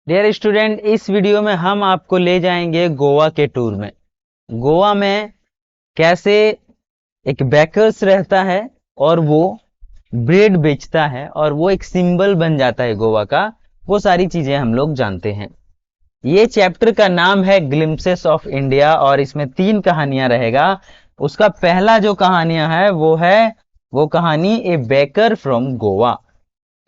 Dear student, इस video में हम आपको ले जाएंगे गोवा के टूर में। गोवा में कैसे एक बेकर्स रहता है और वो ब्रेड बेचता है और वो एक सिंबल बन जाता है गोवा का। वो सारी चीजें हम लोग जानते हैं। ये चैप्टर का नाम है ग्लिम्पसेस ऑफ इंडिया और इसमें 3 कहानियां रहेगा। उसका पहला जो कहानियां है वो कहानी ए बेकर फ्रॉम गोवा।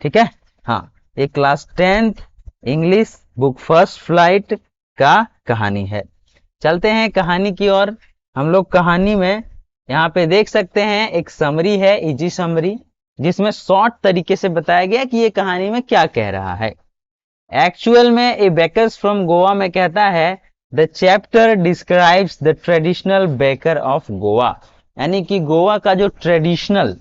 ठीक है। हाँ, ये class 10th English book first flight का कहानी है। चलते हैं कहानी की ओर। हम लोग कहानी में यहाँ पे देख सकते हैं एक समरी है, इजी समरी, जिसमें शॉर्ट तरीके से बताया गया कि ये कहानी में क्या कह रहा है। एक्चुअल में ए बेकर्स फ्रॉम गोवा में कहता है the chapter describes the traditional baker of Goa, यानी कि गोवा का जो ट्रेडिशनल,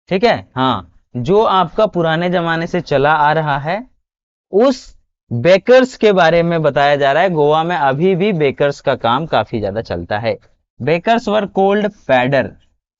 ठीक है, हाँ, जो आपका पुराने जमाने से चला आ रहा है, उस बेकर्स के बारे में बताया जा रहा है। गोवा में अभी भी बेकर्स का काम काफी ज्यादा चलता है। Bakers were called poder.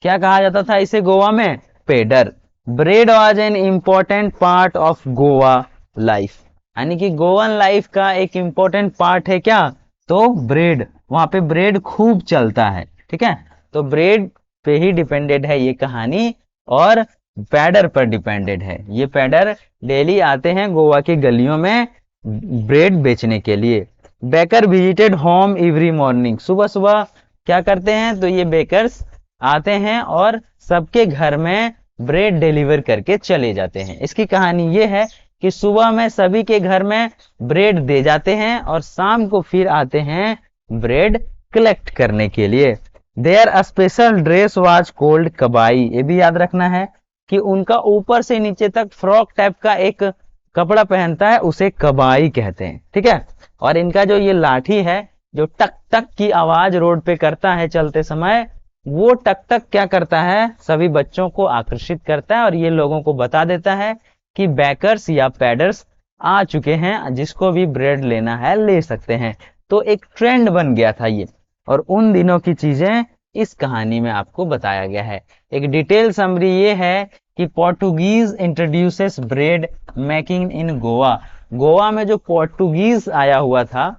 क्या कहा जाता था इसे गोवा में? Poder. Bread was an important part of Goa life, यानी कि गोवन लाइफ का एक इंपॉर्टेंट पार्ट है क्या? तो ब्रेड। वहां पे ब्रेड खूब चलता है। ठीक है, तो ब्रेड पे ही डिपेंडेड है ये कहानी और पैडर पर डिपेंडेड है। ये पैडर डेली आते हैं गोवा की गलियों में ब्रेड बेचने के लिए। Baker visited home every morning. सुबह सुबह क्या करते हैं? तो ये बेकर्स आते हैं और सबके घर में ब्रेड डिलीवर करके चले जाते हैं। इसकी कहानी ये है कि सुबह में सभी के घर में ब्रेड दे जाते हैं और शाम को फिर आते हैं ब्रेड कलेक्ट करने के लिए। Their special dress was called kabai. ये भी याद रखना है कि उनका ऊपर से नीचे तक फ्रॉक टाइप का एक कपड़ा पहनता है, उसे कबाई कहते हैं। ठीक है, और इनका जो ये लाठी है जो टक टक की आवाज रोड पे करता है चलते समय, वो टक टक क्या करता है? सभी बच्चों को आकर्षित करता है और ये लोगों को बता देता है कि बेकर्स या पैडर्स आ चुके हैं, जिसको भी ब्रेड लेना है ले सकते हैं। तो एक ट्रेंड बन गया था ये, और उन दिनों की चीजें इस कहानी में आपको बताया गया है। एक डिटेल समरी ये है कि Portuguese introduces bread making in Goa. Goa में जो पोर्टुगीज आया हुआ था,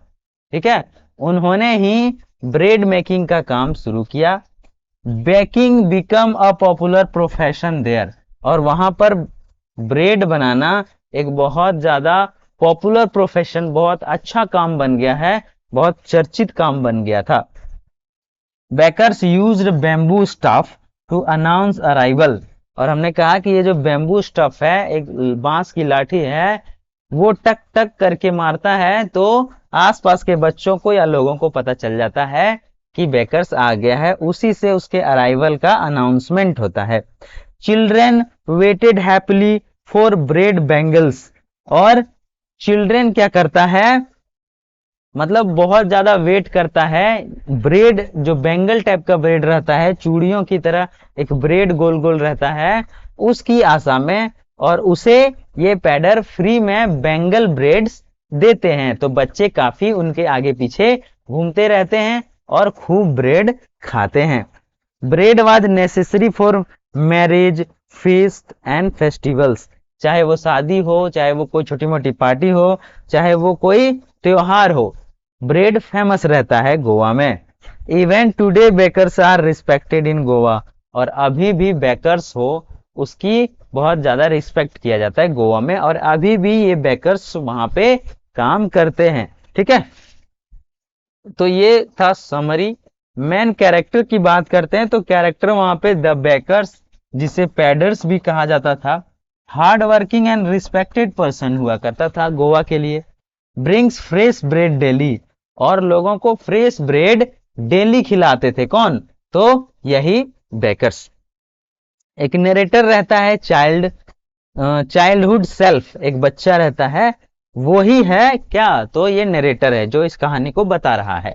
ठीक है, उन्होंने ही ब्रेड मेकिंग का काम शुरू किया। Baking become a popular profession there, और वहां पर ब्रेड बनाना एक बहुत ज्यादा पॉपुलर प्रोफेशन, बहुत अच्छा काम बन गया है, बहुत चर्चित काम बन गया था। Bakers used bamboo stuff to announce arrival, और हमने कहा कि ये जो बैम्बू स्टफ है, एक बांस की लाठी है, वो टक टक करके मारता है तो आसपास के बच्चों को या लोगों को पता चल जाता है कि बेकर्स आ गया है। उसी से उसके अराइवल का अनाउंसमेंट होता है। Children waited happily for bread bangles, और चिल्ड्रेन क्या करता है? मतलब बहुत ज्यादा वेट करता है। ब्रेड जो बैंगल टाइप का ब्रेड रहता है, चूड़ियों की तरह एक ब्रेड गोल गोल रहता है, उसकी आशा में, और उसे ये पैडर फ्री में बैंगल ब्रेड्स देते हैं। तो बच्चे काफी उनके आगे पीछे घूमते रहते हैं और खूब ब्रेड खाते हैं। Bread was necessary for marriage, feast and festivals. चाहे वो शादी हो, चाहे वो कोई छोटी मोटी पार्टी हो, चाहे वो कोई त्योहार हो, ब्रेड फेमस रहता है गोवा में। Even today bakers are respected in Goa, और अभी भी बेकर्स हो उसकी बहुत ज्यादा रिस्पेक्ट किया जाता है गोवा में, और अभी भी ये बेकर्स वहां पे काम करते हैं। ठीक है, तो ये था समरी। मेन कैरेक्टर की बात करते हैं तो कैरेक्टर वहां पे द बेकर्स, जिसे पैडर्स भी कहा जाता था, hard working and respected person हुआ करता था गोवा के लिए। ब्रिंग्स फ्रेश ब्रेड डेली, और लोगों को फ्रेश ब्रेड डेली खिलाते थे। कौन? तो यही बेकर्स। एक नरेटर रहता है, चाइल्डहुड सेल्फ, एक बच्चा रहता है, वो ही है क्या? तो ये नरेटर है जो इस कहानी को बता रहा है।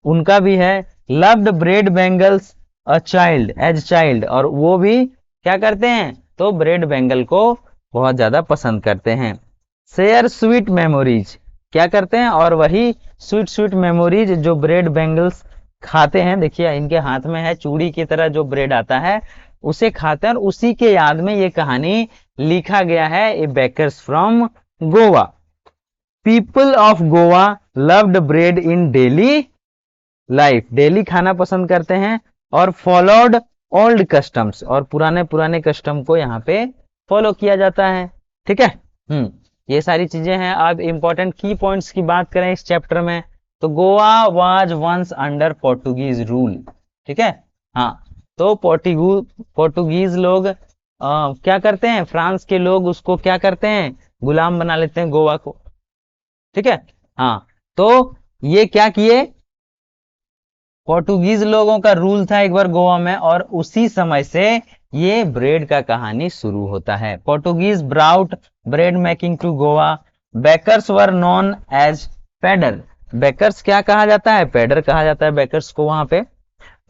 उनका भी है loved bread bangles a child as child, और वो भी क्या करते हैं? तो ब्रेड बैंगल को बहुत ज्यादा पसंद करते हैं। शेयर स्वीट मेमोरीज, क्या करते हैं? और वही स्वीट स्वीट मेमोरीज जो ब्रेड बैंगल्स खाते हैं, देखिए इनके हाथ में है चूड़ी की तरह जो ब्रेड आता है, उसे खाते हैं, और उसी के याद में ये कहानी लिखा गया है, a bakers from Goa. People of Goa loved bread in daily life, daily खाना पसंद करते हैं, और फॉलोड ओल्ड कस्टम्स, और पुराने पुराने कस्टम को यहाँ पे फॉलो किया जाता है। ठीक है, ये सारी चीजें हैं। अब इंपॉर्टेंट की पॉइंट्स की बात करें इस चैप्टर में, तो Goa was once under Portuguese rule. ठीक है, हाँ, तो पोर्टुगीज लोग क्या करते हैं, फ्रांस के लोग उसको क्या करते हैं, गुलाम बना लेते हैं गोवा को। ठीक है, हाँ, तो ये क्या किए, पोर्टुगीज लोगों का रूल था एक बार गोवा में, और उसी समय से ये ब्रेड का कहानी शुरू होता है। Portuguese brought bread making to Goa, bakers were known as pader, bakers क्या कहा जाता है, पेडर कहा जाता है बेकर्स को वहां पे।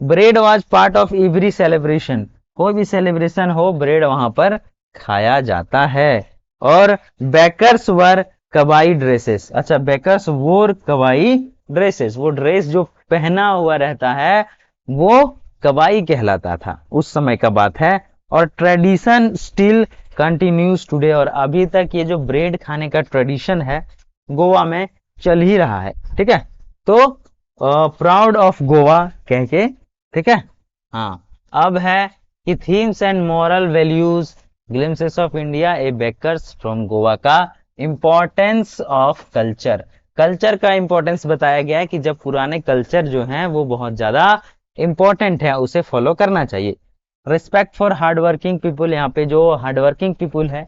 Bread was part of every celebration, कोई भी सेलिब्रेशन हो ब्रेड वहां पर खाया जाता है। और बेकर्स वर कबाई ड्रेसेस, अच्छा बेकर्स वोर कबाई ड्रेसेस, वो ड्रेस जो पहना हुआ रहता है वो कबाई कहलाता था, उस समय का बात है। और ट्रेडिशन स्टिल कंटिन्यूज टुडे, और अभी तक ये जो ब्रेड खाने का ट्रेडिशन है गोवा में चल ही रहा है। ठीक है, तो प्राउड ऑफ गोवा कह के, ठीक है, हाँ, अब है कि themes and moral values, glimpses of India, a bakers from Goa का इंपॉर्टेंस ऑफ कल्चर, कल्चर का इंपॉर्टेंस बताया गया है कि जब पुराने कल्चर जो हैं वो बहुत ज्यादा इंपॉर्टेंट है, उसे फॉलो करना चाहिए। Respect for hard working people, यहाँ पे जो हार्ड वर्किंग पीपुल है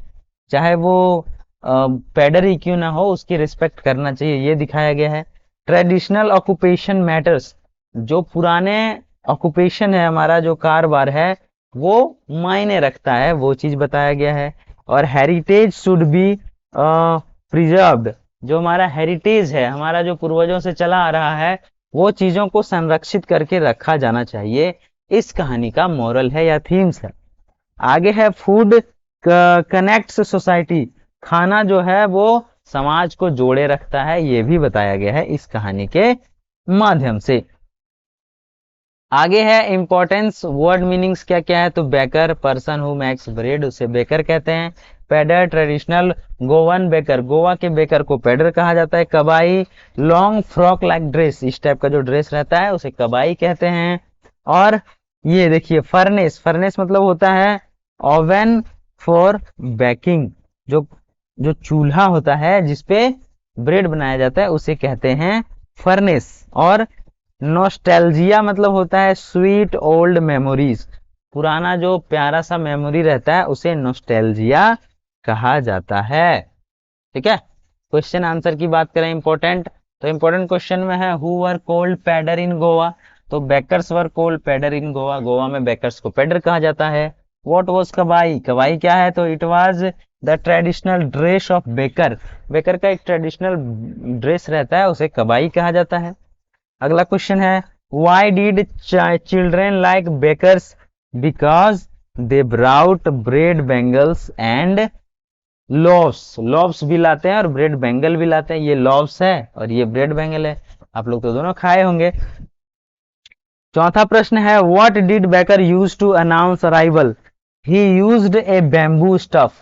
चाहे वो पेडर ही क्यों ना हो उसकी रिस्पेक्ट करना चाहिए, ये दिखाया गया है। ट्रेडिशनल ऑक्यूपेशन मैटर्स, जो पुराने ऑक्यूपेशन है हमारा, जो कारोबार है वो मायने रखता है, वो चीज बताया गया है। और हेरिटेज शुड बी प्रिजर्व्ड, जो हमारा हेरिटेज है, हमारा जो पूर्वजों से चला आ रहा है, वो चीजों को संरक्षित करके रखा जाना चाहिए, इस कहानी का मोरल है या थीम्स है। आगे है फूड कनेक्ट्स सोसाइटी, खाना जो है वो समाज को जोड़े रखता है, ये भी बताया गया है इस कहानी के माध्यम से। आगे है इंपॉर्टेंस, वर्ड मीनिंग्स क्या क्या है, तो baker person who makes bread, उसे बेकर कहते हैं। पेडर ट्रेडिशनल गोवन बेकर, गोवा के बेकर को पेडर कहा जाता है। कबाई लॉन्ग फ्रॉक लाइक ड्रेस, इस टाइप का जो ड्रेस रहता है उसे कबाई कहते हैं। और ये देखिए फर्नेस, फर्नेस मतलब होता है ओवन फॉर बेकिंग, जो जो चूल्हा होता है जिसपे ब्रेड बनाया जाता है उसे कहते हैं फर्नेस। और नॉस्टैल्जिया मतलब होता है स्वीट ओल्ड मेमोरीज, पुराना जो प्यारा सा मेमोरी रहता है उसे नॉस्टैल्जिया कहा जाता है। ठीक है, क्वेश्चन आंसर की बात करें इंपॉर्टेंट, तो इंपॉर्टेंट क्वेश्चन में है हु वर कोल्ड पेडर इन गोवा, तो बेकर्स वर कोल्ड पेडर इन गोवा, गोवा में बेकर्स को पेडर कहा जाता है। व्हाट वाज कबाई, कबाई क्या है, तो it was the traditional dress of baker, baker का एक ट्रेडिशनल ड्रेस रहता है उसे कबाई कहा जाता है। अगला क्वेश्चन है why did children like bakers, because they brought bread bangles and loaves, loaves भी लाते हैं और ब्रेड बैंगल भी लाते हैं, ये लॉव्स है और ये ब्रेड बैंगल है, आप लोग तो दोनों खाए होंगे। चौथा प्रश्न है what did baker use to announce arrival, he used a bamboo staff,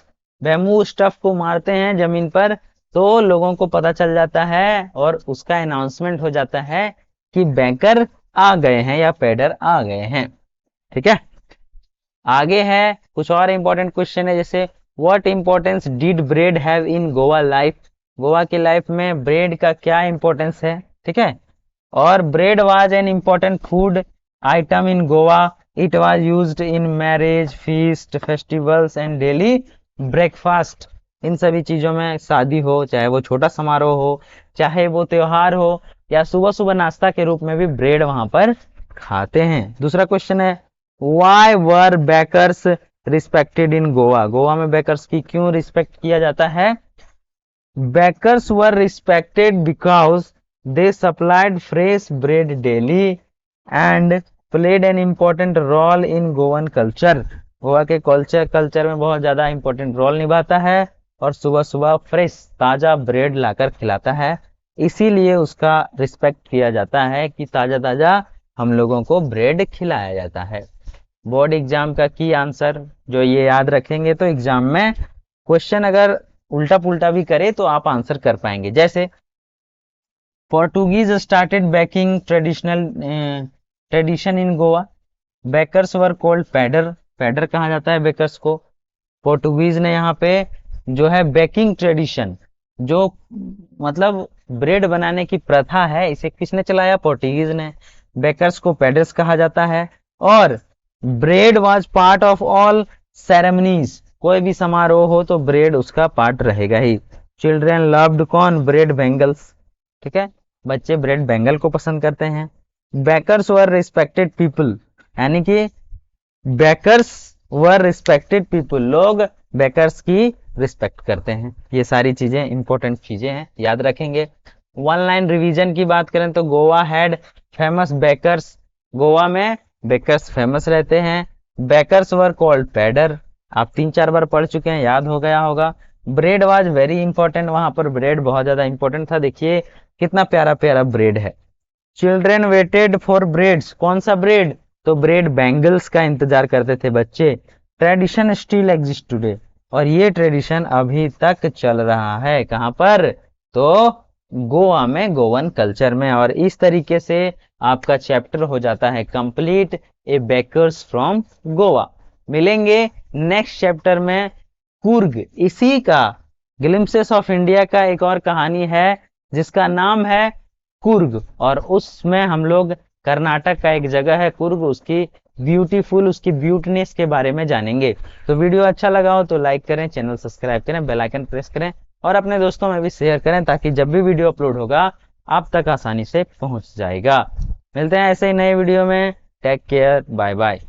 bamboo staff को मारते हैं जमीन पर तो लोगों को पता चल जाता है और उसका अनाउंसमेंट हो जाता है कि बेकर आ गए हैं या पेडर आ गए हैं। ठीक है, आगे है कुछ और इंपॉर्टेंट क्वेश्चन है, जैसे what importance did bread have in Goa life, Goa की लाइफ में ब्रेड का क्या इंपॉर्टेंस है। ठीक है, और bread was an important food item in Goa, it was used in marriage feast festivals and daily breakfast, इन सभी चीजों में शादी हो चाहे वो छोटा समारोह हो चाहे वो त्योहार हो या सुबह सुबह नाश्ता के रूप में भी ब्रेड वहां पर खाते हैं। दूसरा क्वेश्चन है why were bakers respected in Goa, Goa में बेकर्स की क्यों रिस्पेक्ट किया जाता है। Bakers were respected because they supplied fresh bread daily and played an important role in Goan culture, Goa के कल्चर में बहुत ज्यादा इंपॉर्टेंट रोल निभाता है और सुबह सुबह फ्रेश ताजा ब्रेड लाकर खिलाता है, इसीलिए उसका रिस्पेक्ट किया जाता है कि ताजा ताजा हम लोगों को ब्रेड खिलाया जाता है। बोर्ड एग्जाम का की आंसर जो ये याद रखेंगे तो एग्जाम में क्वेश्चन अगर उल्टा पुल्टा भी करे तो आप आंसर कर पाएंगे। जैसे Portuguese started baking tradition in Goa, bakers were called pader, pader कहा जाता है बेकर्स को। पोर्टुगीज ने यहाँ पे जो है बेकिंग ट्रेडिशन, जो मतलब ब्रेड बनाने की प्रथा है, इसे किसने चलाया? पोर्टुगीज ने। बेकर्स को पैडर्स कहा जाता है। और bread was part of all ceremonies, कोई भी समारोह हो तो ब्रेड उसका पार्ट रहेगा ही। चिल्ड्रन लव्ड कौन? ब्रेड बैंगल्स, ठीक है, बच्चे ब्रेड बैंगल को पसंद करते हैं। बेकर्स वर रिस्पेक्टेड पीपल, यानी कि बेकर्स वर रिस्पेक्टेड पीपल, लोग बेकर्स की रिस्पेक्ट करते हैं। ये सारी चीजें इंपॉर्टेंट चीजें हैं, याद रखेंगे। वन लाइन रिवीजन की बात करें तो Goa had famous bakers, Goa में बेकर्स फेमस रहते हैं। बेकर्स वर कॉल्ड पैडर, आप 3-4 बार पढ़ चुके हैं, याद हो गया होगा। ब्रेड वाज वेरी इंपॉर्टेंट, वहां पर ब्रेड बहुत ज्यादा इंपॉर्टेंट था। देखिए कितना प्यारा प्यारा ब्रेड है। चिल्ड्रेन वेटेड फॉर ब्रेड्स, कौन सा ब्रेड? तो ब्रेड बैंगल्स का इंतजार करते थे बच्चे। ट्रेडिशन स्टिल एग्जिस्ट टुडे, और ये ट्रेडिशन अभी तक चल रहा है। कहां पर? तो गोवा में, गोवन कल्चर में। और इस तरीके से आपका चैप्टर हो जाता है complete, a bakers from Goa. मिलेंगे नेक्स्ट चैप्टर में कुर्ग, इसी का ग्लिम्पसेस ऑफ इंडिया का एक और कहानी है जिसका नाम है कुर्ग, और उसमें हम लोग कर्नाटक का एक जगह है कुर्ग, उसकी ब्यूटीफुल, उसकी ब्यूटीनेस के बारे में जानेंगे। तो वीडियो अच्छा लगा हो तो लाइक करें, चैनल सब्सक्राइब करें, बेल आइकन प्रेस करें और अपने दोस्तों में भी शेयर करें, ताकि जब भी वीडियो अपलोड होगा आप तक आसानी से पहुंच जाएगा। मिलते हैं ऐसे ही नए वीडियो में। Take care, bye bye.